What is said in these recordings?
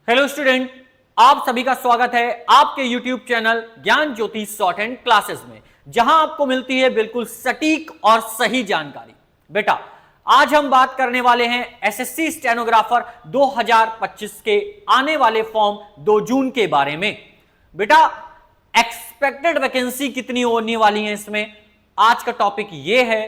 Hello student, आप सभी का स्वागत है आपके YouTube चैनल ज्ञान ज्योति शॉर्ट एंड क्लासेस में, जहां आपको मिलती है बिल्कुल सटीक और सही जानकारी। बेटा, आज हम बात करने वाले हैं एसएससी स्टेनोग्राफर 2025 के आने वाले फॉर्म 2 जून के बारे में। बेटा, एक्सपेक्टेड वैकेंसी कितनी होने वाली है इसमें, आज का टॉपिक यह है।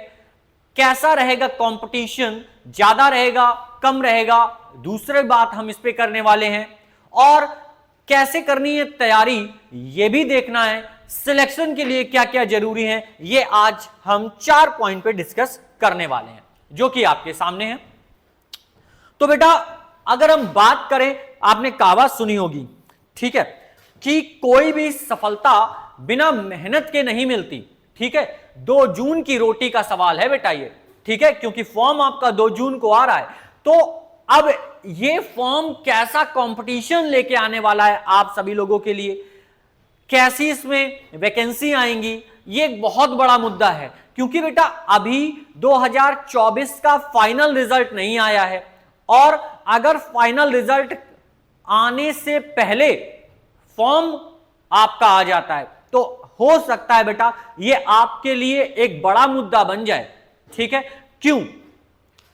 कैसा रहेगा कंपटीशन, ज्यादा रहेगा कम रहेगा, दूसरी बात हम इस पे करने वाले हैं। और कैसे करनी है तैयारी ये भी देखना है। सिलेक्शन के लिए क्या क्या जरूरी है ये आज हम 4 पॉइंट पे डिस्कस करने वाले हैं, जो कि आपके सामने है। तो बेटा, अगर हम बात करें, आपने कहावत सुनी होगी, ठीक है, कि कोई भी सफलता बिना मेहनत के नहीं मिलती। ठीक है, 2 जून की रोटी का सवाल है बेटा ये, ठीक है, क्योंकि फॉर्म आपका 2 जून को आ रहा है। तो अब ये फॉर्म कैसा कंपटीशन लेके आने वाला है आप सभी लोगों के लिए, कैसी इसमें वैकेंसी आएंगी, ये एक बहुत बड़ा मुद्दा है। क्योंकि बेटा अभी 2024 का फाइनल रिजल्ट नहीं आया है, और अगर फाइनल रिजल्ट आने से पहले फॉर्म आपका आ जाता है तो हो सकता है बेटा ये आपके लिए एक बड़ा मुद्दा बन जाए। ठीक है, क्यों?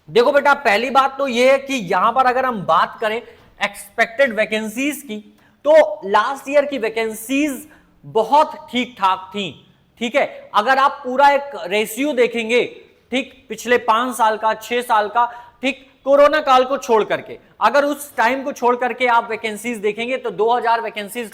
देखो बेटा, पहली बात तो यह है कि यहां पर अगर हम बात करें एक्सपेक्टेड वैकेंसीज की, तो लास्ट ईयर की वैकेंसीज बहुत ठीक ठाक थी। ठीक है, अगर आप पूरा एक रेशियो देखेंगे, ठीक, पिछले 5 साल का, 6 साल का, ठीक, कोरोना काल को छोड़ करके, अगर उस टाइम को छोड़ करके आप वैकेंसीज देखेंगे तो 2000 वैकेंसीज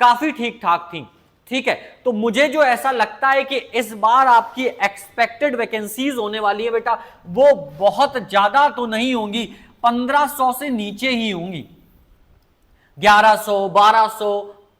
काफी ठीक ठाक थी। ठीक है, तो मुझे जो ऐसा लगता है कि इस बार आपकी एक्सपेक्टेड वैकेंसीज होने वाली है बेटा, वो बहुत ज्यादा तो नहीं होंगी, 1500 से नीचे ही होंगी, 1100, 1200,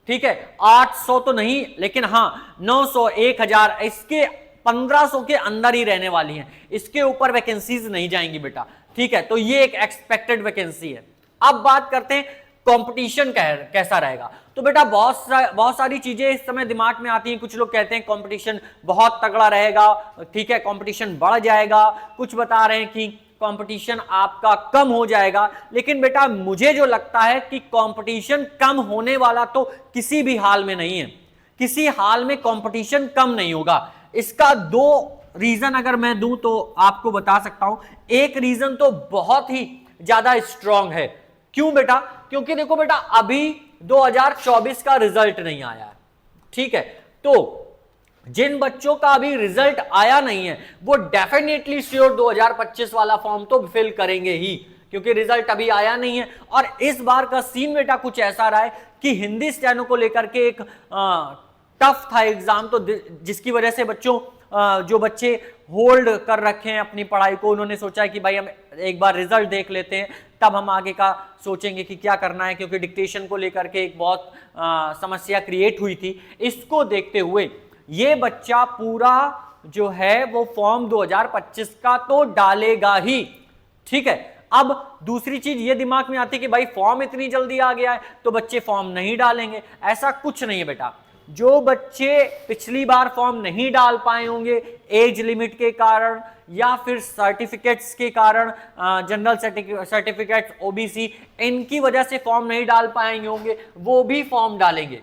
ठीक है, 800 तो नहीं, लेकिन हां 900, 1000, इसके 1500 के अंदर ही रहने वाली हैं, इसके ऊपर वैकेंसीज नहीं जाएंगी बेटा। ठीक है, तो ये एक एक्सपेक्टेड वैकेंसी है। अब बात करते हैं कंपटीशन कैसा रहेगा। तो बेटा बहुत सारी चीजें इस समय दिमाग में आती हैं। कुछ लोग कहते हैं कंपटीशन बहुत तगड़ा रहेगा, ठीक है, कंपटीशन बढ़ जाएगा, कुछ बता रहे हैं कि कंपटीशन आपका कम हो जाएगा। लेकिन बेटा मुझे जो लगता है कि कंपटीशन कम होने वाला तो किसी भी हाल में नहीं है, किसी हाल में कंपटीशन कम नहीं होगा। इसका 2 रीजन अगर मैं दूं तो आपको बता सकता हूं। एक रीजन तो बहुत ही ज्यादा स्ट्रांग है। क्यों बेटा? क्योंकि देखो बेटा, अभी 2024 का रिजल्ट नहीं आया है। ठीक है, तो जिन बच्चों का अभी रिजल्ट आया नहीं है वो डेफिनेटली श्योर 2025 वाला फॉर्म तो फिल करेंगे ही, क्योंकि रिजल्ट अभी आया नहीं है। और इस बार का सीन बेटा कुछ ऐसा रहा है कि हिंदी स्टेनो को लेकर के एक टफ था एग्जाम, तो जिसकी वजह से जो बच्चे होल्ड कर रखे हैं अपनी पढ़ाई को, उन्होंने सोचा है कि भाई हम एक बार रिजल्ट देख लेते हैं, तब हम आगे का सोचेंगे कि क्या करना है, क्योंकि डिक्टेशन को लेकर के एक बहुत समस्या क्रिएट हुई थी। इसको देखते हुए ये बच्चा पूरा जो है वो फॉर्म 2025 का तो डालेगा ही। ठीक है, अब दूसरी चीज ये दिमाग में आती है कि भाई फॉर्म इतनी जल्दी आ गया है तो बच्चे फॉर्म नहीं डालेंगे। ऐसा कुछ नहीं है बेटा। जो बच्चे पिछली बार फॉर्म नहीं डाल पाए होंगे एज लिमिट के कारण या फिर सर्टिफिकेट्स के कारण, जनरल सर्टिफिकेट्स, ओबीसी, इनकी वजह से फॉर्म नहीं डाल पाएंगे होंगे, वो भी फॉर्म डालेंगे।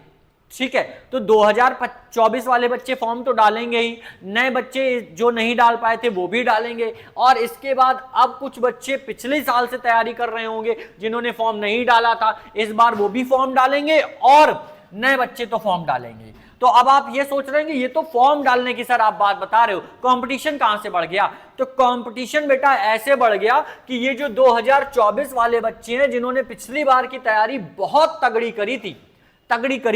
ठीक है, तो 2024 वाले बच्चे फॉर्म तो डालेंगे ही, नए बच्चे जो नहीं डाल पाए थे वो भी डालेंगे, और इसके बाद अब कुछ बच्चे पिछले साल से तैयारी कर रहे होंगे जिन्होंने फॉर्म नहीं डाला था, इस बार वो भी फॉर्म डालेंगे और नए बच्चे तो फॉर्म डालेंगे। तो अब आप ये सोच रहे हैं कि ये तो फॉर्म डालने की सर आप बात बता रहे हो, कंपटीशन कहां से बढ़ गया? तो कंपटीशन बेटा ऐसे बढ़ गया कि ये जो 2024 वाले बच्चे हैं जिन्होंने पिछली बार की तैयारी बहुत तगड़ी करी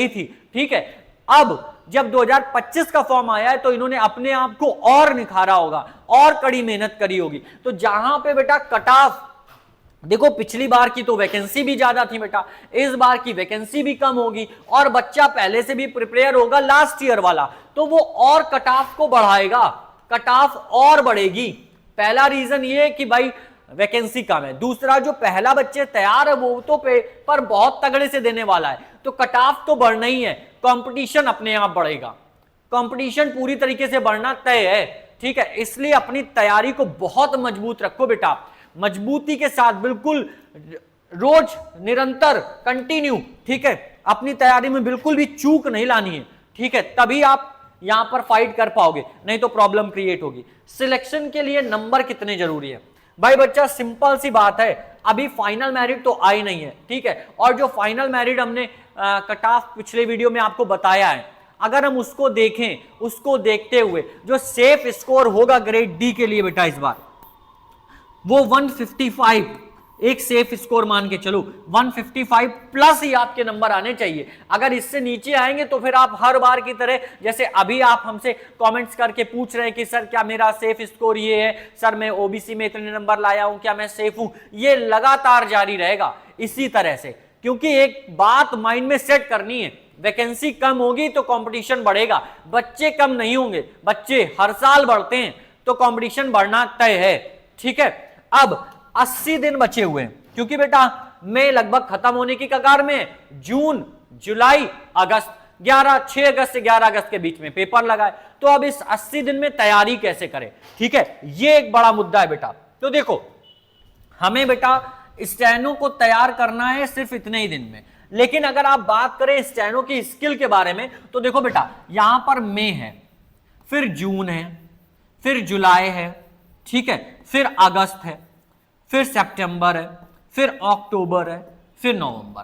थी, ठीक है, अब जब 2025 का फॉर्म आया है तो इन्होंने अपने आप को और निखारा होगा और कड़ी मेहनत करी होगी। तो जहां पे बेटा कट ऑफ, देखो पिछली बार की तो वैकेंसी भी ज्यादा थी बेटा, इस बार की वैकेंसी भी कम होगी, और बच्चा पहले से भी प्रिपेयर होगा लास्ट ईयर वाला, तो वो और कट ऑफ को बढ़ाएगा, कट ऑफ और बढ़ेगी। पहला रीजन ये है कि भाई वैकेंसी कम है। दूसरा, जो पहला बच्चे तैयार है वो तो पेपर बहुत तगड़े से देने वाला है, तो कट ऑफ तो बढ़ना ही है, कंपटीशन अपने आप बढ़ेगा, कंपटीशन पूरी तरीके से बढ़ना तय है। ठीक है, इसलिए अपनी तैयारी को बहुत मजबूत रखो बेटा, मजबूती के साथ, बिल्कुल रोज निरंतर कंटिन्यू, ठीक है, अपनी तैयारी में बिल्कुल भी चूक नहीं लानी है, ठीक है, तभी आप यहां पर फाइट कर पाओगे, नहीं तो प्रॉब्लम क्रिएट होगी। सिलेक्शन के लिए नंबर कितने जरूरी है भाई बच्चा, सिंपल सी बात है, अभी फाइनल मेरिट तो आई नहीं है, ठीक है, और जो फाइनल मेरिट हमने कट ऑफ पिछले वीडियो में आपको बताया है, अगर हम उसको देखें, उसको देखते हुए जो सेफ स्कोर होगा ग्रेड डी के लिए बेटा इस बार वो 155, एक सेफ स्कोर मान के चलो 155 प्लस ही आपके नंबर आने चाहिए। अगर इससे नीचे आएंगे तो फिर आप हर बार की तरह, जैसे अभी आप हमसे कमेंट्स करके पूछ रहे हैं कि सर क्या मेरा सेफ स्कोर ये है, सर मैं ओबीसी में इतने नंबर लाया हूं, क्या मैं सेफ हूं, ये लगातार जारी रहेगा इसी तरह से, क्योंकि एक बात माइंड में सेट करनी है, वैकेंसी कम होगी तो कंपटीशन बढ़ेगा, बच्चे कम नहीं होंगे, बच्चे हर साल बढ़ते हैं तो कंपटीशन बढ़ना तय है, ठीक है। अब 80 दिन बचे हुए हैं, क्योंकि बेटा मई लगभग खत्म होने की कगार में, जून जुलाई अगस्त, 6 अगस्त से 11 अगस्त के बीच में पेपर लगाए, तो अब इस 80 दिन में तैयारी कैसे करें, ठीक है, ये एक बड़ा मुद्दा है बेटा। तो देखो हमें बेटा स्टेनो को तैयार करना है सिर्फ इतने ही दिन में, लेकिन अगर आप बात करें स्टेनो की स्किल के बारे में तो देखो बेटा यहां पर मई है, फिर जून है, फिर जुलाई है, ठीक है, फिर अगस्त है, फिर सितंबर है, फिर अक्टूबर है, फिर नवंबर,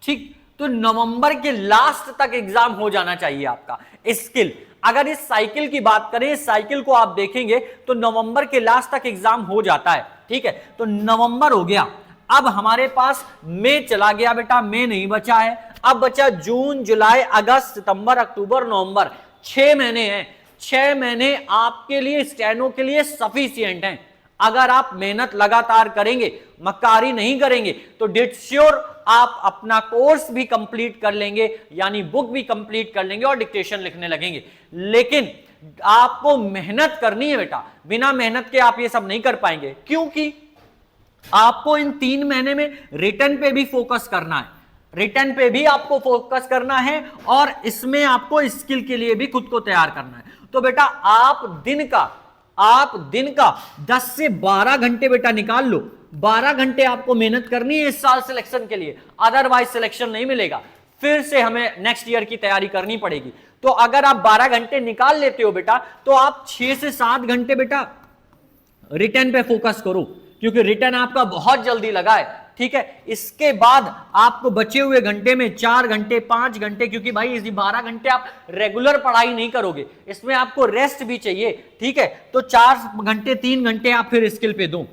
ठीक, तो नवंबर के लास्ट तक एग्जाम हो जाना चाहिए आपका स्किल। अगर इस साइकिल की बात करें, इस साइकिल को आप देखेंगे तो नवंबर के लास्ट तक एग्जाम हो जाता है, ठीक है, तो नवंबर हो गया, अब हमारे पास मई चला गया बेटा, मई नहीं बचा है, अब बचा जून जुलाई अगस्त सितंबर अक्टूबर नवंबर, 6 महीने हैं, 6 महीने आपके लिए स्टेनो के लिए सफिशिएंट हैं। अगर आप मेहनत लगातार करेंगे, मक्कारी नहीं करेंगे तो डेट श्योर आप अपना कोर्स भी कंप्लीट कर लेंगे, यानी बुक भी कंप्लीट कर लेंगे और डिक्टेशन लिखने लगेंगे। लेकिन आपको मेहनत करनी है बेटा, बिना मेहनत के आप ये सब नहीं कर पाएंगे, क्योंकि आपको इन 3 महीने में रिटर्न पे भी फोकस करना है, रिटर्न पे भी आपको फोकस करना है और इसमें आपको स्किल के लिए भी खुद को तैयार करना है। तो बेटा आप दिन का 10 से 12 घंटे बेटा निकाल लो, 12 घंटे आपको मेहनत करनी है इस साल सिलेक्शन के लिए, अदरवाइज सिलेक्शन नहीं मिलेगा, फिर से हमें नेक्स्ट ईयर की तैयारी करनी पड़ेगी। तो अगर आप 12 घंटे निकाल लेते हो बेटा तो आप 6 से 7 घंटे बेटा रिटर्न पे फोकस करो, क्योंकि रिटर्न आपका बहुत जल्दी लगा है, ठीक है। इसके बाद आपको बचे हुए घंटे में 4 घंटे 5 घंटे, क्योंकि भाई इसी 12 घंटे आप रेगुलर पढ़ाई नहीं करोगे, इसमें आपको रेस्ट भी चाहिए, ठीक है, तो 4 घंटे 3 घंटे आप फिर स्किल पे दो,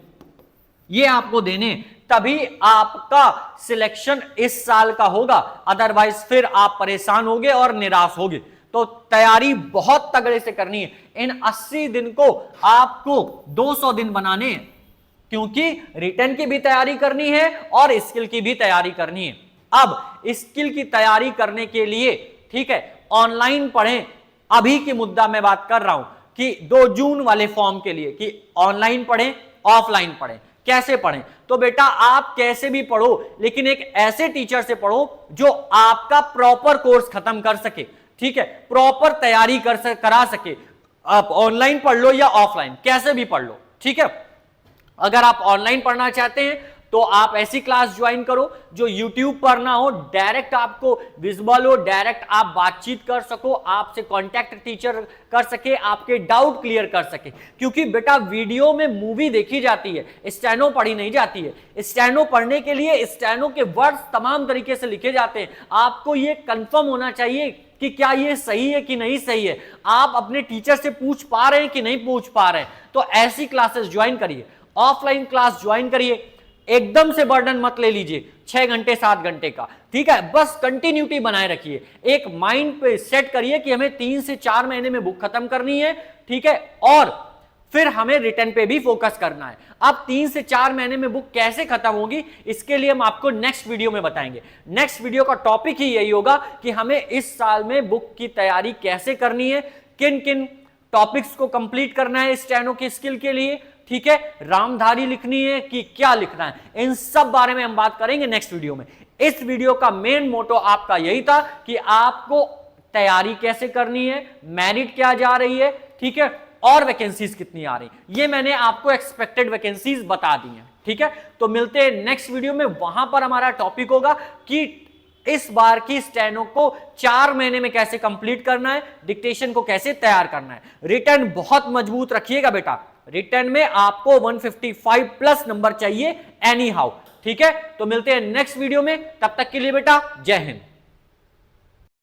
ये आपको देने, तभी आपका सिलेक्शन इस साल का होगा, अदरवाइज फिर आप परेशान होगे और निराश होगे। तो तैयारी बहुत तगड़े से करनी है, इन 80 दिन को आपको 200 दिन बनाने हैं, क्योंकि रिटर्न की भी तैयारी करनी है और स्किल की भी तैयारी करनी है। अब स्किल की तैयारी करने के लिए, ठीक है, ऑनलाइन पढ़ें, अभी की मुद्दा मैं बात कर रहा हूं कि 2 जून वाले फॉर्म के लिए कि ऑनलाइन पढ़ें ऑफलाइन पढ़ें, कैसे पढ़ें, तो बेटा आप कैसे भी पढ़ो, लेकिन एक ऐसे टीचर से पढ़ो जो आपका प्रॉपर कोर्स खत्म कर सके, ठीक है, प्रॉपर तैयारी करा सके। आप ऑनलाइन पढ़ लो या ऑफलाइन, कैसे भी पढ़ लो, ठीक है। अगर आप ऑनलाइन पढ़ना चाहते हैं तो आप ऐसी क्लास ज्वाइन करो जो YouTube पर ना हो, डायरेक्ट आपको विजुअल हो, डायरेक्ट आप बातचीत कर सको, आपसे कांटेक्ट टीचर कर सके, आपके डाउट क्लियर कर सके, क्योंकि बेटा वीडियो में मूवी देखी जाती है, स्टेनो पढ़ी नहीं जाती है। स्टेनो पढ़ने के लिए स्टेनो के वर्ड्स तमाम तरीके से लिखे जाते हैं, आपको ये कंफर्म होना चाहिए कि क्या ये सही है कि नहीं सही है, आप अपने टीचर से पूछ पा रहे हैं कि नहीं पूछ पा रहे हैं, तो ऐसी क्लासेस ज्वाइन करिए, ऑफलाइन क्लास ज्वाइन करिए, एकदम से बर्डन मत ले लीजिए 6 घंटे 7 घंटे का, ठीक है, बस कंटिन्यूटी बनाए रखिए, एक माइंड पे सेट करिए कि हमें 3 से 4 महीने में बुक खत्म करनी है, ठीक है, और फिर हमें रिटर्न पे भी फोकस करना है। अब 3 से 4 महीने में बुक कैसे खत्म होगी, इसके लिए हम आपको नेक्स्ट वीडियो में बताएंगे। नेक्स्ट वीडियो का टॉपिक ही यही होगा कि हमें इस साल में बुक की तैयारी कैसे करनी है, किन किन टॉपिक्स को कंप्लीट करना है स्टेनो की स्किल के लिए, ठीक है, रामधारी लिखनी है कि क्या लिखना है, इन सब बारे में हम बात करेंगे नेक्स्ट वीडियो में। इस वीडियो का मेन मोटो आपका यही था कि आपको तैयारी कैसे करनी है, मेरिट क्या जा रही है, ठीक है, और वैकेंसीज कितनी आ रही, ये मैंने आपको एक्सपेक्टेड वैकेंसीज बता दी हैं। ठीक है, तो मिलते हैं नेक्स्ट वीडियो में। वहां पर हमारा टॉपिक होगा कि इस बार की स्टेनो को 4 महीने में कैसे कंप्लीट करना है, डिक्टेशन को कैसे तैयार करना है। रिटर्न बहुत मजबूत रखिएगा बेटा, रिटर्न में आपको 155 प्लस नंबर चाहिए एनी हाउ। ठीक है, तो मिलते हैं नेक्स्ट वीडियो में, तब तक के लिए बेटा जय हिंद।